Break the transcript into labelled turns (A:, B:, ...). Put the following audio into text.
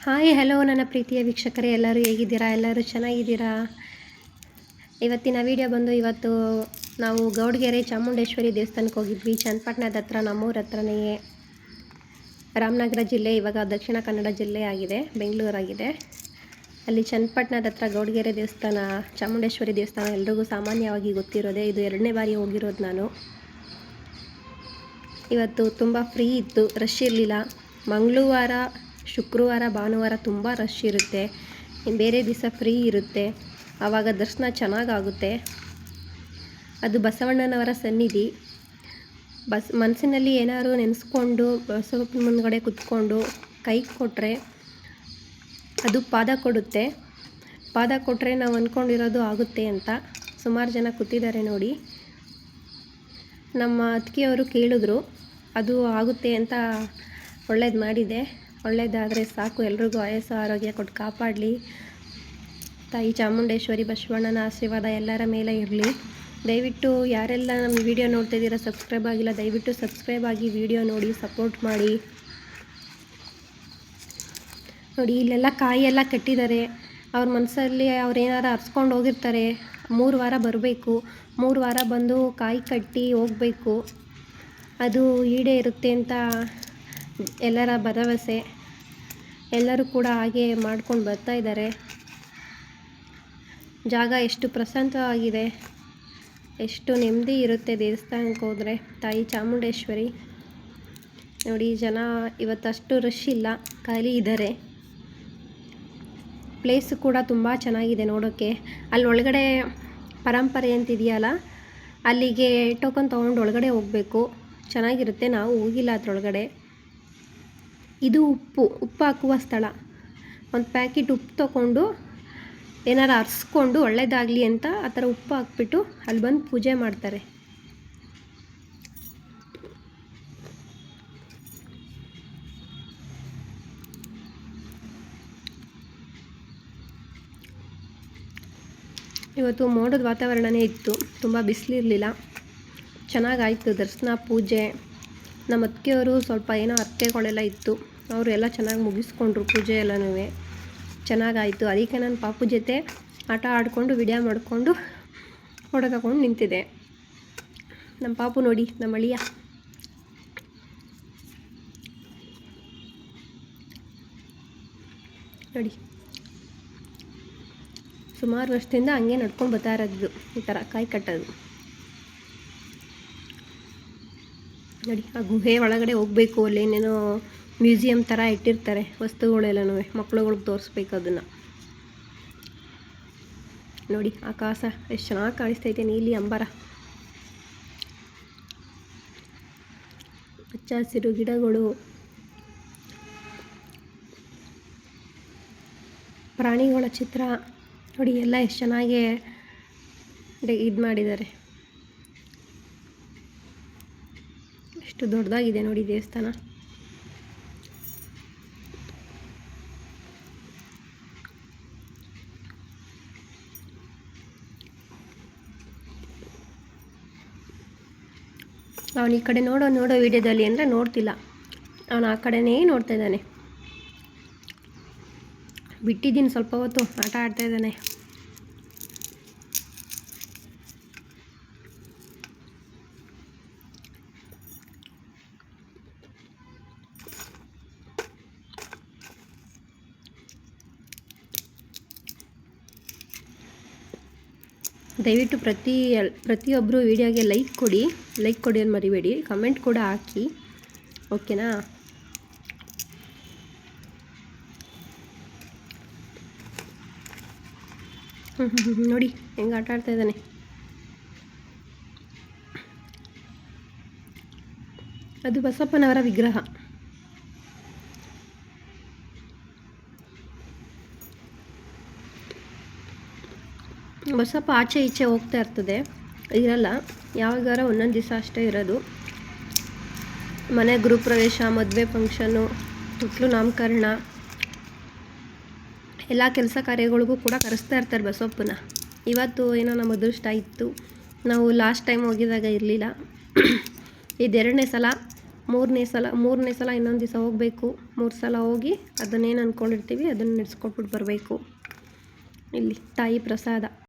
A: Hi hello ನನ್ನ ಪ್ರೀತಿಯ ವೀಕ್ಷಕರೇ, ಎಲ್ಲರೂ ಹೇಗಿದ್ದೀರಾ? ಎಲ್ಲರೂ ಚೆನ್ನಾಗಿದ್ದೀರಾ? ಇವತ್ತಿನ ವಿಡಿಯೋ ಬಂದು ಇವತ್ತು ನಾವು ಗೌಡಗೆರೆ ಚಾಮುಂಡೇಶ್ವರಿ ದೇವಸ್ಥಾನಕ್ಕೆ ಹೋಗಿದ್ವಿ. ಚನ್ನಪಟ್ಟಣದ ಹತ್ರ, ನಮ್ಮೂರ ಹತ್ರನೇ, ರಾಮನಗರ ಜಿಲ್ಲೆ, ಇವಾಗ ದಕ್ಷಿಣ ಕನ್ನಡ ಜಿಲ್ಲೆ ಆಗಿದೆ, ಬೆಂಗಳೂರಾಗಿದೆ. ಅಲ್ಲಿ ಚನ್ನಪಟ್ಟಣದ ಹತ್ರ ಗೌಡಗೆರೆ ದೇವಸ್ಥಾನ, ಚಾಮುಂಡೇಶ್ವರಿ ದೇವಸ್ಥಾನ ಎಲ್ರಿಗೂ ಸಾಮಾನ್ಯವಾಗಿ ಗೊತ್ತಿರೋದೆ. ಇದು 2ನೇ ಬಾರಿ ಹೋಗಿರೋದು ನಾನು. ಇವತ್ತು ತುಂಬ ಫ್ರೀ ಇತ್ತು, ರಶ್ ಇರಲಿಲ್ಲ. ಮಂಗಳವಾರ, ಶುಕ್ರವಾರ, ಭಾನುವಾರ ತುಂಬ ರಶ್ ಇರುತ್ತೆ. ಬೇರೆ ದಿವಸ ಫ್ರೀ ಇರುತ್ತೆ, ಆವಾಗ ದರ್ಶನ ಚೆನ್ನಾಗಾಗುತ್ತೆ. ಅದು ಬಸವಣ್ಣನವರ ಸನ್ನಿಧಿ. ಮನಸ್ಸಿನಲ್ಲಿ ಏನಾದ್ರು ನೆನೆಸ್ಕೊಂಡು ಬಸವನ ಮುಂದ್ಗಡೆ ಕುತ್ಕೊಂಡು ಕೈ ಕೊಟ್ಟರೆ ಅದು ಪಾದ ಕೊಡುತ್ತೆ. ಪಾದ ಕೊಟ್ಟರೆ ನಾವು ಅಂದ್ಕೊಂಡಿರೋದು ಆಗುತ್ತೆ ಅಂತ. ಸುಮಾರು ಜನ ಕೂತಿದ್ದಾರೆ ನೋಡಿ. ನಮ್ಮ ಅತ್ತಿಗೆಯವರು ಕೇಳಿದ್ರು, ಅದು ಆಗುತ್ತೆ ಅಂತ. ಒಳ್ಳೇದು ಮಾಡಿದೆ. ಒಳ್ಳೇದಾದರೆ ಸಾಕು, ಎಲ್ರಿಗೂ ಆಯಸ್ಸು ಆರೋಗ್ಯ ಕೊಟ್ಟು ಕಾಪಾಡಲಿ. ತಾಯಿ ಚಾಮುಂಡೇಶ್ವರಿ ಬಸವಣ್ಣನ ಆಶೀರ್ವಾದ ಎಲ್ಲರ ಮೇಲೆ ಇರಲಿ. ದಯವಿಟ್ಟು ಯಾರೆಲ್ಲ ನಮ್ಮ ವಿಡಿಯೋ ನೋಡ್ತಿದ್ದೀರಾ, ಸಬ್ಸ್ಕ್ರೈಬ್ ಆಗಿಲ್ಲ, ದಯವಿಟ್ಟು ಸಬ್ಸ್ಕ್ರೈಬ್ ಆಗಿ ವಿಡಿಯೋ ನೋಡಿ, ಸಪೋರ್ಟ್ ಮಾಡಿ. ನೋಡಿ, ಇಲ್ಲೆಲ್ಲ ಕಾಯಿ ಎಲ್ಲ ಕಟ್ಟಿದ್ದಾರೆ. ಅವ್ರ ಮನಸ್ಸಲ್ಲಿ ಅವ್ರೇನಾರು ಅರ್ಸ್ಕೊಂಡು ಹೋಗಿರ್ತಾರೆ. 3 ವಾರ ಬರಬೇಕು, 3 ವಾರ ಬಂದು ಕಾಯಿ ಕಟ್ಟಿ ಹೋಗಬೇಕು. ಅದು ಈಡೇರುತ್ತೆ ಅಂತ ಎಲ್ಲರ ಭರವಸೆ. ಎಲ್ಲರೂ ಕೂಡ ಹಾಗೆ ಮಾಡ್ಕೊಂಡು ಬರ್ತಾಯಿದ್ದಾರೆ. ಜಾಗ ಎಷ್ಟು ಪ್ರಶಾಂತವಾಗಿದೆ, ಎಷ್ಟು ನೆಮ್ಮದಿ ಇರುತ್ತೆ ದೇವಸ್ಥಾನಕ್ಕೆ ಹೋದರೆ. ತಾಯಿ ಚಾಮುಂಡೇಶ್ವರಿ ನೋಡಿ, ಜನ ಇವತ್ತಷ್ಟು ರಶ್ ಇಲ್ಲ, ಖಾಲಿ ಇದ್ದಾರೆ. ಪ್ಲೇಸು ಕೂಡ ತುಂಬ ಚೆನ್ನಾಗಿದೆ ನೋಡೋಕ್ಕೆ. ಅಲ್ಲಿ ಒಳಗಡೆ ಪರಂಪರೆ ಅಂತಿದೆಯಲ್ಲ, ಅಲ್ಲಿಗೆ ಟೋಕನ್ ತೊಗೊಂಡು ಒಳಗಡೆ ಹೋಗಬೇಕು. ಚೆನ್ನಾಗಿರುತ್ತೆ. ನಾವು ಹೋಗಿಲ್ಲ ಅದರೊಳಗಡೆ. ಇದು ಉಪ್ಪು ಹಾಕುವ ಸ್ಥಳ. ಒಂದು ಪ್ಯಾಕೆಟ್ ಉಪ್ಪು ತೊಗೊಂಡು ಏನಾರು ಅರ್ಸ್ಕೊಂಡು ಒಳ್ಳೇದಾಗಲಿ ಅಂತ ಆ ಥರ ಉಪ್ಪು ಹಾಕ್ಬಿಟ್ಟು ಅಲ್ಲಿ ಬಂದು ಪೂಜೆ ಮಾಡ್ತಾರೆ. ಇವತ್ತು ಮೋಡದ ವಾತಾವರಣನೇ ಇತ್ತು, ತುಂಬ ಬಿಸಿಲಿರಲಿಲ್ಲ. ಚೆನ್ನಾಗಾಯಿತು ದರ್ಶನ, ಪೂಜೆ. ನಮ್ಮ ಅತ್ತಿಗೆಯವರು ಸ್ವಲ್ಪ ಏನೋ ಅರ್ಕೆಗಳೆಲ್ಲ ಇತ್ತು, ಅವರು ಎಲ್ಲ ಚೆನ್ನಾಗಿ ಮುಗಿಸ್ಕೊಂಡ್ರು ಪೂಜೆ ಎಲ್ಲನೂ. ಚೆನ್ನಾಗಾಯಿತು. ಅದಕ್ಕೆ ನಾನು ಪಾಪು ಜೊತೆ ಆಟ ಆಡಿಕೊಂಡು ವಿಡಿಯೋ ಮಾಡಿಕೊಂಡು ಫೋಟೋ ತಗೊಂಡು ನಿಂತಿದ್ದೆ. ನಮ್ಮ ಪಾಪು ನೋಡಿ, ನಮ್ಮ ಅಳಿಯ ನೋಡಿ, ಸುಮಾರು ವರ್ಷದಿಂದ ಹಂಗೆ ನಡ್ಕೊಂಡು ಬರ್ತಾ ಇರೋದು, ಈ ಥರ ಕಾಯಿ ಕಟ್ಟೋದು. ನೋಡಿ, ಆ ಗುಹೆ ಒಳಗಡೆ ಹೋಗಬೇಕು. ಅಲ್ಲಿ ಏನೇನೋ ಮ್ಯೂಸಿಯಂ ಥರ ಇಟ್ಟಿರ್ತಾರೆ ವಸ್ತುಗಳೆಲ್ಲನೂ, ಮಕ್ಳುಗಳಿಗೆ ತೋರಿಸ್ಬೇಕು ಅದನ್ನು. ನೋಡಿ, ಆಕಾಶ ಎಷ್ಟು ಚೆನ್ನಾಗಿ ಕಾಣಿಸ್ತೈತೆ, ನೀಲಿ ಅಂಬರ, ಹಚ್ಚ ಹಸಿರು ಗಿಡಗಳು, ಪ್ರಾಣಿಗಳ ಚಿತ್ರ ನೋಡಿ, ಎಲ್ಲ ಎಷ್ಟು ಚೆನ್ನಾಗಿ ಇದು ಮಾಡಿದ್ದಾರೆ. ಎಷ್ಟು ದೊಡ್ಡದಾಗಿದೆ ನೋಡಿ ದೇವಸ್ಥಾನ. ಅವನು ಈ ಕಡೆ ನೋಡೋ ವಿಡಿಯೋದಲ್ಲಿ ಅಂದರೆ ನೋಡ್ತಿಲ್ಲ, ಅವನು ಆ ಕಡೆನೇ ನೋಡ್ತಾ ಇದ್ದಾನೆ. ಬಿಟ್ಟಿದ್ದೀನಿ ಸ್ವಲ್ಪ ಹೊತ್ತು, ಆಟ ಆಡ್ತಾ ಇದ್ದಾನೆ. ದಯವಿಟ್ಟು ಪ್ರತಿಯೊಬ್ಬರು ವಿಡಿಯೋಗೆ ಲೈಕ್ ಕೊಡಿ ಅಂತ ಮರಿಬೇಡಿ. ಕಮೆಂಟ್ ಕೂಡ ಹಾಕಿ, ಓಕೆನಾ? ನೋಡಿ ಹೆಂಗೆ ಆಟ ಆಡ್ತಾ ಇದ್ದಾನೆ. ಅದು ಬಸಪ್ಪನವರ ವಿಗ್ರಹ. ಬಸಪ್ಪ ಆಚೆ ಈಚೆ ಹೋಗ್ತಾ ಇರ್ತದೆ, ಇರಲ್ಲ. ಯಾವಾಗಾರ ಒಂದೊಂದು ದಿವಸ ಅಷ್ಟೇ ಇರೋದು. ಮನೆ ಗೃಹಪ್ರವೇಶ, ಮದುವೆ ಫಂಕ್ಷನ್ನು, ತೊಟ್ಲು ನಾಮಕರಣ, ಎಲ್ಲ ಕೆಲಸ ಕಾರ್ಯಗಳಿಗೂ ಕೂಡ ಕರೆಸ್ತಾ ಇರ್ತಾರೆ ಬಸಪ್ಪನ. ಇವತ್ತು ಏನೋ ನಮ್ಮ ಅದೃಷ್ಟ ಇತ್ತು, ನಾವು ಲಾಸ್ಟ್ ಟೈಮ್ ಹೋಗಿದಾಗ ಇರಲಿಲ್ಲ. ಇದು 2ನೇ ಸಲ ಮೂರನೇ ಸಲ ಇನ್ನೊಂದು ದಿವಸ ಹೋಗಬೇಕು. 3 ಸಲ ಹೋಗಿ ಅದನ್ನೇನು ಅಂದ್ಕೊಂಡಿರ್ತೀವಿ ಅದನ್ನು ನಡೆಸ್ಕೊಟ್ಬಿಟ್ಟು ಬರಬೇಕು. ಇಲ್ಲಿ ತಾಯಿ ಪ್ರಸಾದ.